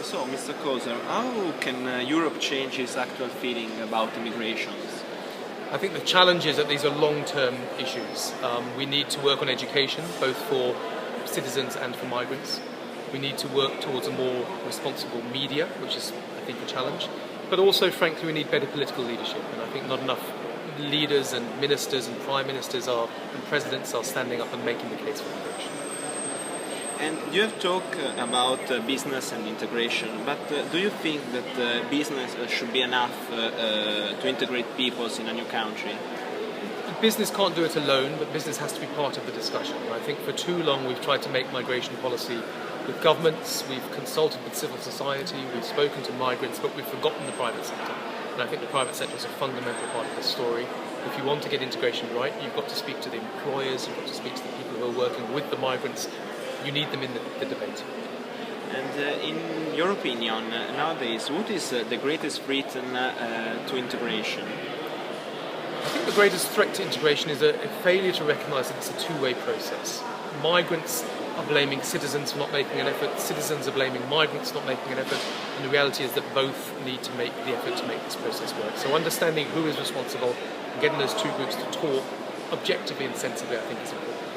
So, Mr. Koser, how can Europe change its actual feeling about immigrations? I think the challenge is that these are long-term issues. We need to work on education, both for citizens and for migrants. We need to work towards a more responsible media, which is, I think, a challenge. But also, frankly, we need better political leadership. And I think not enough leaders and ministers and prime ministers and presidents are standing up and making the case for migration. And you have talked about business and integration, but do you think that business should be enough to integrate peoples in a new country? Business can't do it alone, but business has to be part of the discussion. And I think for too long we've tried to make migration policy with governments, we've consulted with civil society, we've spoken to migrants, but we've forgotten the private sector. And I think the private sector is a fundamental part of this story. If you want to get integration right, you've got to speak to the employers, you've got to speak to the people who are working with the migrants. You need them in the debate. And in your opinion, nowadays, what is the greatest threat to integration? I think the greatest threat to integration is a failure to recognise that it's a two-way process. Migrants are blaming citizens for not making an effort, citizens are blaming migrants for not making an effort, and the reality is that both need to make the effort to make this process work. So understanding who is responsible and getting those two groups to talk objectively and sensibly, I think, is important.